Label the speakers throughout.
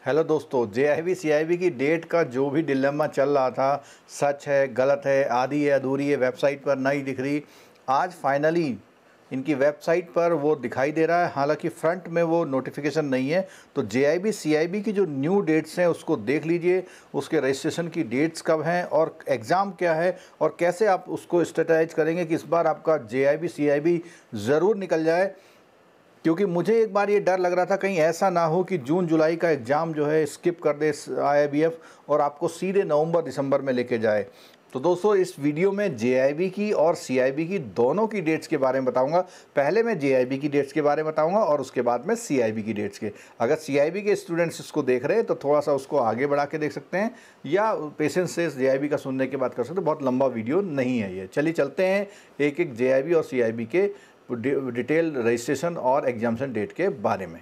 Speaker 1: Hello दोस्तों, JIB CIB की date का जो भी डिलेमा चल रहा था, सच है गलत है, आधी है अधूरी है, वेबसाइट पर नहीं दिख रही, आज फाइनली इनकी वेबसाइट पर वो दिखाई दे रहा है। हालांकि फ्रंट में वो नोटिफिकेशन नहीं है। तो जेआईबी सीआईबी की जो न्यू डेट्स हैं उसको देख लीजिए, उसके रजिस्ट्रेशन की डेट्स कब हैं और एग्ज़ाम क्या है और कैसे आप उसको स्ट्रेटजाइज करेंगे कि इस बार आपका जेआईबी सीआईबी ज़रूर निकल जाए। क्योंकि मुझे एक बार ये डर लग रहा था कहीं ऐसा ना हो कि जून जुलाई का एग्ज़ाम जो है स्किप कर दे आईआईबीएफ और आपको सीधे नवंबर दिसंबर में लेके जाए। तो दोस्तों, इस वीडियो में जेआईबी की और सीआईबी की दोनों की डेट्स के बारे में बताऊंगा। पहले मैं जेआईबी की डेट्स के बारे में बताऊंगा और उसके बाद में सीआईबी की डेट्स के। अगर सीआईबी के स्टूडेंट्स इसको देख रहे हैं तो थोड़ा सा उसको आगे बढ़ा के देख सकते हैं या पेशेंस से जेआईबी का सुनने के बाद कर सकते हैं। बहुत लंबा वीडियो नहीं है ये। चलिए चलते हैं एक एक जेआईबी और सीआईबी के डिटेल रजिस्ट्रेशन और एग्जामिनेशन डेट के बारे में।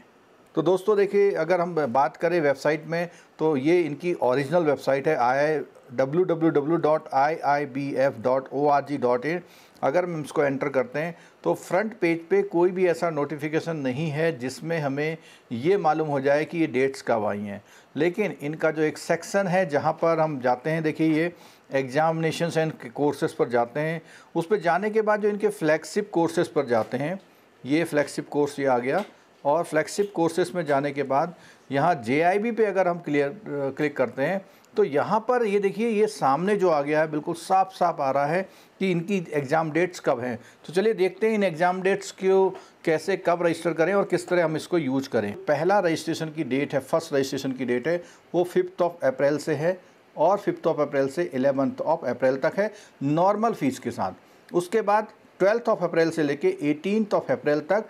Speaker 1: तो दोस्तों देखिए, अगर हम बात करें वेबसाइट में तो ये इनकी ओरिजिनल वेबसाइट है www.iibf.org.in। अगर हम इसको एंटर करते हैं तो फ्रंट पेज पे कोई भी ऐसा नोटिफिकेशन नहीं है जिसमें हमें ये मालूम हो जाए कि ये डेट्स कब आई हैं। लेकिन इनका जो एक सेक्शन है जहाँ पर हम जाते हैं, देखिए ये एग्जामिनेशंस एंड कोर्सेज़ पर जाते हैं। उस पर जाने के बाद जो इनके फ्लैगशिप कोर्सेज़ पर जाते हैं, ये फ्लैगशिप कोर्स ये आ गया। और फ्लैगशिप कोर्सेज़ में जाने के बाद यहाँ जेआईबी पे अगर हम क्लिक करते हैं तो यहाँ पर ये देखिए, ये सामने जो आ गया है बिल्कुल साफ साफ आ रहा है कि इनकी एग्ज़ाम डेट्स कब हैं। तो चलिए देखते हैं इन एग्ज़ाम डेट्स को कैसे कब रजिस्टर करें और किस तरह हम इसको यूज करें। पहला रजिस्ट्रेशन की डेट है, फर्स्ट रजिस्ट्रेशन की डेट है वो 5 अप्रैल से है और 5 अप्रैल से 11 अप्रैल तक है नॉर्मल फ़ीस के साथ। उसके बाद 12 अप्रैल से लेके 18 अप्रैल तक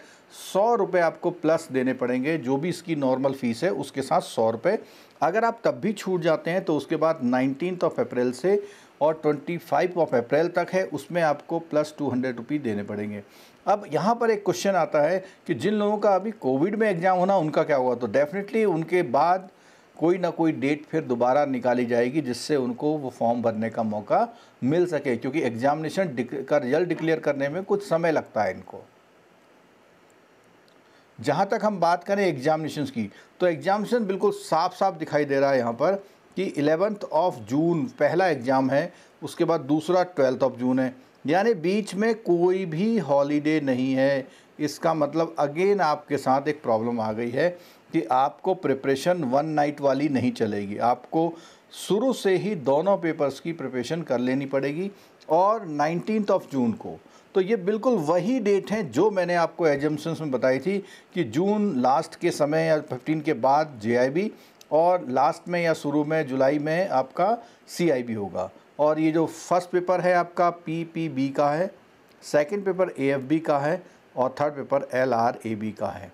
Speaker 1: 100 रुपये आपको प्लस देने पड़ेंगे। जो भी इसकी नॉर्मल फ़ीस है उसके साथ 100 रुपये। अगर आप तब भी छूट जाते हैं तो उसके बाद 19 अप्रैल से और 25 अप्रैल तक है, उसमें आपको प्लस 200 रुपये देने पड़ेंगे। अब यहाँ पर एक क्वेश्चन आता है कि जिन लोगों का अभी कोविड में एग्ज़ाम होना उनका क्या हुआ। तो डेफिनेटली उनके बाद कोई ना कोई डेट फिर दोबारा निकाली जाएगी जिससे उनको वो फॉर्म भरने का मौका मिल सके, क्योंकि एग्जामिनेशन का रिजल्ट डिक्लेयर करने में कुछ समय लगता है इनको। जहाँ तक हम बात करें एग्जामिनेशंस की, तो एग्जामिनेशन बिल्कुल साफ साफ दिखाई दे रहा है यहाँ पर कि 11 जून पहला एग्ज़ाम है, उसके बाद दूसरा 12 जून है, यानी बीच में कोई भी हॉलीडे नहीं है। इसका मतलब अगेन आपके साथ एक प्रॉब्लम आ गई है कि आपको प्रिपरेशन वन नाइट वाली नहीं चलेगी, आपको शुरू से ही दोनों पेपर्स की प्रिपरेशन कर लेनी पड़ेगी। और 19 जून को तो ये बिल्कुल वही डेट हैं जो मैंने आपको एजम्पशंस में बताई थी कि जून लास्ट के समय या 15 के बाद जेआईबी और लास्ट में या शुरू में जुलाई में आपका सीआईबी होगा। और ये जो फर्स्ट पेपर है आपका पीपीबी का है, सेकंड पेपर एएफबी का है और थर्ड पेपर एलआरएबी का है।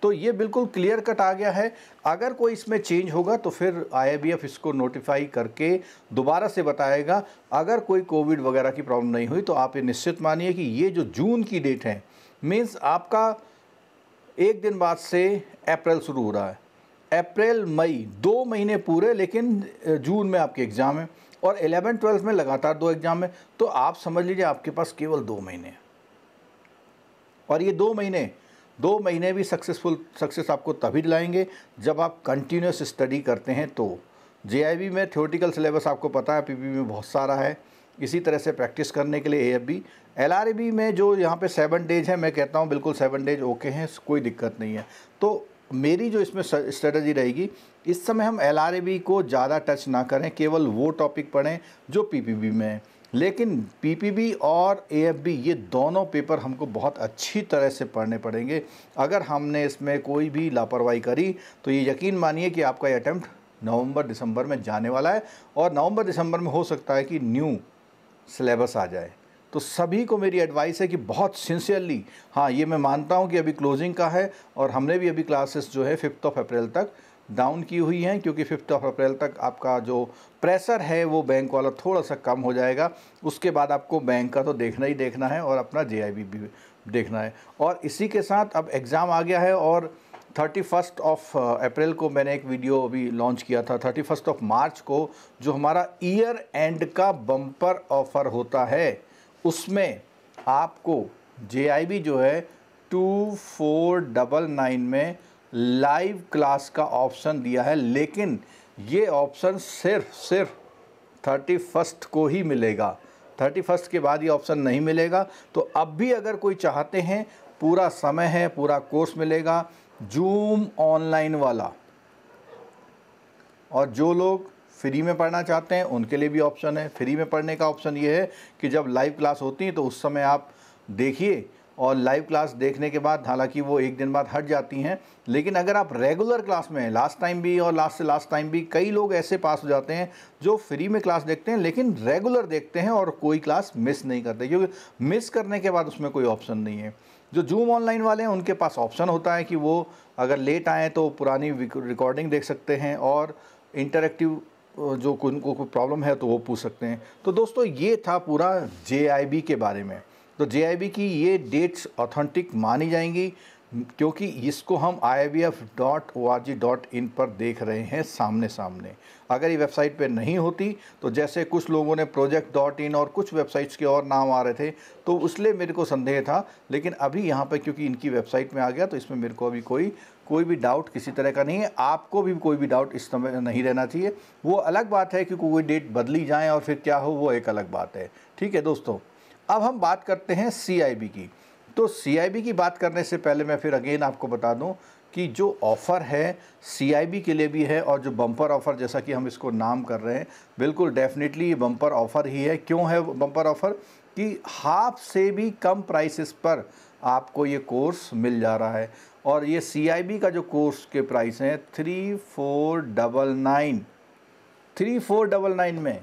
Speaker 1: तो ये बिल्कुल क्लियर कट आ गया है। अगर कोई इसमें चेंज होगा तो फिर आईआईबीएफ इसको नोटिफाई करके दोबारा से बताएगा। अगर कोई कोविड वगैरह की प्रॉब्लम नहीं हुई तो आप ये निश्चित मानिए कि ये जो जून की डेट है, मीन्स आपका एक दिन बाद से अप्रैल शुरू हो रहा है, अप्रैल मई 2 महीने पूरे, लेकिन जून में आपके एग्ज़ाम है और 11-12 में लगातार 2 एग्ज़ाम है। तो आप समझ लीजिए आपके पास केवल 2 महीने हैं। और ये 2 महीने भी सक्सेस आपको तभी दिलाएंगे जब आप कंटिन्यूस स्टडी करते हैं। तो जेआईबी में थ्योरेटिकल सिलेबस आपको पता है, पीपीबी में बहुत सारा है, इसी तरह से प्रैक्टिस करने के लिए एएफबी। एलआरएबी में जो यहाँ पे 7 डेज है, मैं कहता हूँ बिल्कुल 7 डेज ओके हैं, कोई दिक्कत नहीं है। तो मेरी जो इसमें स्ट्रेटजी रहेगी, इस समय हम एलआरएबी को ज़्यादा टच ना करें, केवल वो टॉपिक पढ़ें जो पीपीबी में है। लेकिन पीपीबी और एएफबी ये दोनों पेपर हमको बहुत अच्छी तरह से पढ़ने पड़ेंगे। अगर हमने इसमें कोई भी लापरवाही करी तो ये यकीन मानिए कि आपका ये अटैम्प्ट नवंबर दिसंबर में जाने वाला है और नवंबर दिसंबर में हो सकता है कि न्यू सिलेबस आ जाए। तो सभी को मेरी एडवाइस है कि बहुत सिंसियरली, हाँ ये मैं मानता हूँ कि अभी क्लोजिंग का है और हमने भी अभी क्लासेस जो है 5 अप्रैल तक डाउन की हुई हैं, क्योंकि 5 अप्रैल तक आपका जो प्रेशर है वो बैंक वाला थोड़ा सा कम हो जाएगा। उसके बाद आपको बैंक का तो देखना ही देखना है और अपना जेआईबी भी देखना है। और इसी के साथ अब एग्ज़ाम आ गया है और 31 अप्रैल को मैंने एक वीडियो अभी लॉन्च किया था। 31 मार्च को जो हमारा ईयर एंड का बम्पर ऑफ़र होता है उसमें आपको जेआईबी जो है 2499 में लाइव क्लास का ऑप्शन दिया है, लेकिन ये ऑप्शन सिर्फ 31 को ही मिलेगा। 31 के बाद ये ऑप्शन नहीं मिलेगा। तो अब भी अगर कोई चाहते हैं, पूरा समय है, पूरा कोर्स मिलेगा जूम ऑनलाइन वाला। और जो लोग फ्री में पढ़ना चाहते हैं उनके लिए भी ऑप्शन है। फ्री में पढ़ने का ऑप्शन ये है कि जब लाइव क्लास होती है तो उस समय आप देखिए, और लाइव क्लास देखने के बाद हालांकि वो एक दिन बाद हट जाती हैं, लेकिन अगर आप रेगुलर क्लास में हैं, लास्ट टाइम भी और लास्ट से लास्ट टाइम भी कई लोग ऐसे पास हो जाते हैं जो फ्री में क्लास देखते हैं लेकिन रेगुलर देखते हैं और कोई क्लास मिस नहीं करते, क्योंकि मिस करने के बाद उसमें कोई ऑप्शन नहीं है। जो जूम ऑनलाइन वाले हैं उनके पास ऑप्शन होता है कि वो अगर लेट आएँ तो पुरानी रिकॉर्डिंग देख सकते हैं, और इंटरेक्टिव जो उनको कोई प्रॉब्लम है तो वो पूछ सकते हैं। तो दोस्तों ये था पूरा JIB के बारे में। तो JIB की ये डेट्स ऑथेंटिक मानी जाएंगी, क्योंकि इसको हम IIBF.org.in पर देख रहे हैं सामने सामने। अगर ये वेबसाइट पे नहीं होती तो जैसे कुछ लोगों ने project.in और कुछ वेबसाइट्स के और नाम आ रहे थे तो इसलिए मेरे को संदेह था, लेकिन अभी यहाँ पे क्योंकि इनकी वेबसाइट में आ गया तो इसमें मेरे को अभी कोई भी डाउट किसी तरह का नहीं है। आपको भी कोई भी डाउट इस समय नहीं रहना चाहिए। वो अलग बात है कि कोई डेट बदली जाए और फिर क्या हो, वो एक अलग बात है। ठीक है दोस्तों, अब हम बात करते हैं CIB की। तो CIB की बात करने से पहले मैं फिर अगेन आपको बता दूं कि जो ऑफ़र है CIB के लिए भी है, और जो बम्पर ऑफ़र जैसा कि हम इसको नाम कर रहे हैं, बिल्कुल डेफिनेटली ये बम्पर ऑफ़र ही है। क्यों है बम्पर ऑफ़र? कि हाफ से भी कम प्राइसेस पर आपको ये कोर्स मिल जा रहा है। और ये CIB का जो कोर्स के प्राइस हैं 3499 में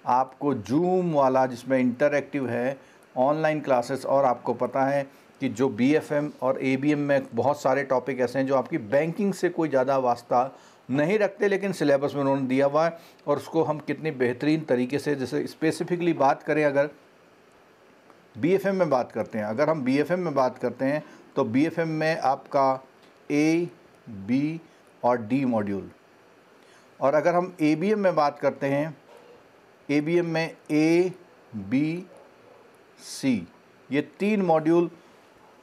Speaker 1: आपको जूम वाला, जिसमें इंटरैक्टिव है, ऑनलाइन क्लासेस, और आपको पता है कि जो BFM और ABM में बहुत सारे टॉपिक ऐसे हैं जो आपकी बैंकिंग से कोई ज़्यादा वास्ता नहीं रखते, लेकिन सिलेबस में उन्होंने दिया हुआ है, और उसको हम कितनी बेहतरीन तरीके से, जैसे स्पेसिफिकली बात करें, अगर BFM में बात करते हैं, अगर हम BFM में बात करते हैं तो BFM में आपका A, B और D मॉड्यूल, और अगर हम ABM में बात करते हैं, ABM में A, B, C, ये 3 मॉड्यूल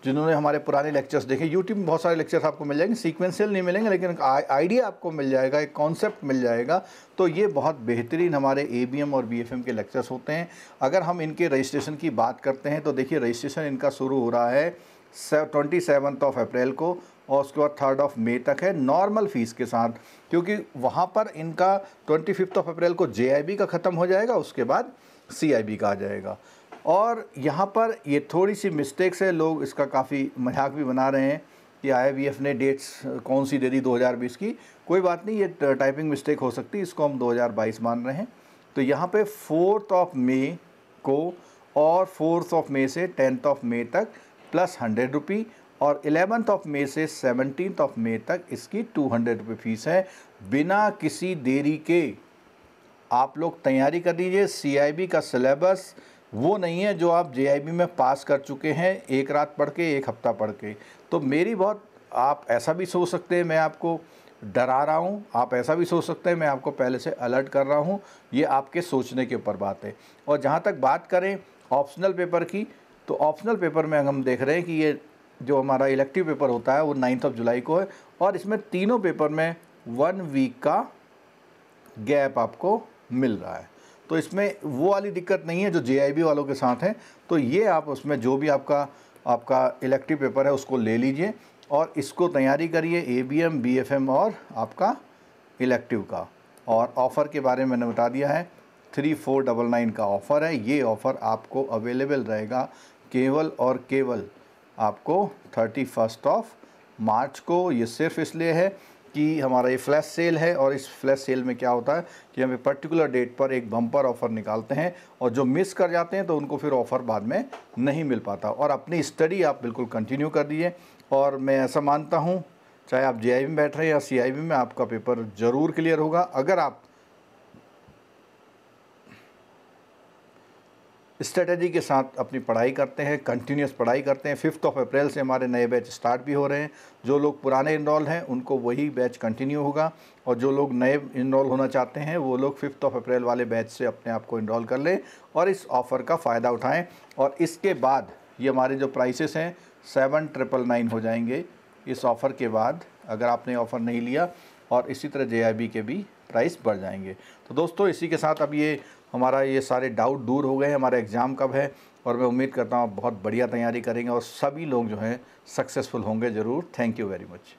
Speaker 1: जिन्होंने हमारे पुराने लेक्चर्स देखे, यूट्यूब में बहुत सारे लेक्चर्स आपको मिल जाएंगे, सीक्वेंशियल नहीं मिलेंगे लेकिन आइडिया आपको मिल जाएगा, एक कॉन्सेप्ट मिल जाएगा। तो ये बहुत बेहतरीन हमारे ABM और BFM के लेक्चर्स होते हैं। अगर हम इनके रजिस्ट्रेशन की बात करते हैं तो देखिए, रजिस्ट्रेशन इनका शुरू हो रहा है 27 अप्रैल को, और उसके बाद 3 मई तक है नॉर्मल फ़ीस के साथ, क्योंकि वहाँ पर इनका 25 अप्रैल को JIB का ख़त्म हो जाएगा, उसके बाद CIB का आ जाएगा। और यहाँ पर ये थोड़ी सी मिस्टेक्स है, लोग इसका काफ़ी मजाक भी बना रहे हैं कि IIBF ने डेट्स कौन सी दे दी 2020 की। कोई बात नहीं, ये टाइपिंग मिस्टेक हो सकती है, इसको हम 2022 मान रहे हैं। तो यहाँ पे 4 मई को और 4 मई से 10 मई तक प्लस 100 रुपये, और 11 मई से 17 मई तक इसकी 200 रुपये फ़ीस है। बिना किसी देरी के आप लोग तैयारी कर लीजिए। CIB का सिलेबस वो नहीं है जो आप JIB में पास कर चुके हैं, एक रात पढ़ के, एक हफ्ता पढ़ के। तो मेरी बहुत, आप ऐसा भी सोच सकते हैं मैं आपको डरा रहा हूँ, आप ऐसा भी सोच सकते हैं मैं आपको पहले से अलर्ट कर रहा हूँ, ये आपके सोचने के ऊपर बात है। और जहाँ तक बात करें ऑप्शनल पेपर की, तो ऑप्शनल पेपर में हम देख रहे हैं कि ये जो हमारा इलेक्टिव पेपर होता है वो 9 जुलाई को है, और इसमें तीनों पेपर में 1 वीक का गैप आपको मिल रहा है। तो इसमें वो वाली दिक्कत नहीं है जो JIB वालों के साथ है। तो ये आप उसमें जो भी आपका इलेक्टिव पेपर है उसको ले लीजिए और इसको तैयारी करिए, ABM, BFM और आपका इलेक्टिव का। और ऑफ़र के बारे में मैंने बता दिया है, 3499 का ऑफ़र है। ये ऑफ़र आपको अवेलेबल रहेगा केवल और केवल आपको 31 मार्च को। ये सिर्फ इसलिए है कि हमारा ये फ्लैश सेल है, और इस फ्लैश सेल में क्या होता है कि हम एक पर्टिकुलर डेट पर एक बम्पर ऑफ़र निकालते हैं, और जो मिस कर जाते हैं तो उनको फिर ऑफ़र बाद में नहीं मिल पाता। और अपनी स्टडी आप बिल्कुल कंटिन्यू कर दीजिए, और मैं ऐसा मानता हूँ चाहे आप JIB में बैठ रहे हैं या CIB में, आपका पेपर ज़रूर क्लियर होगा। अगर आप स्ट्रेटजी के साथ अपनी पढ़ाई करते हैं, कंटिन्यूस पढ़ाई करते हैं। 5 अप्रैल से हमारे नए बैच स्टार्ट भी हो रहे हैं। जो लोग पुराने इनरोल हैं उनको वही बैच कंटिन्यू होगा, और जो लोग नए इनरोल होना चाहते हैं वो लोग 5 अप्रैल वाले बैच से अपने आप को इनरोल कर लें और इस ऑफ़र का फ़ायदा उठाएं। और इसके बाद ये हमारे जो प्राइसेस हैं 7999 हो जाएंगे इस ऑफ़र के बाद अगर आपने ऑफ़र नहीं लिया, और इसी तरह JIB के भी प्राइस बढ़ जाएंगे। तो दोस्तों इसी के साथ अब ये हमारा ये सारे डाउट दूर हो गए हैं, हमारा एग्ज़ाम कब है, और मैं उम्मीद करता हूँ आप बहुत बढ़िया तैयारी करेंगे और सभी लोग जो हैं सक्सेसफुल होंगे ज़रूर। Thank you very much.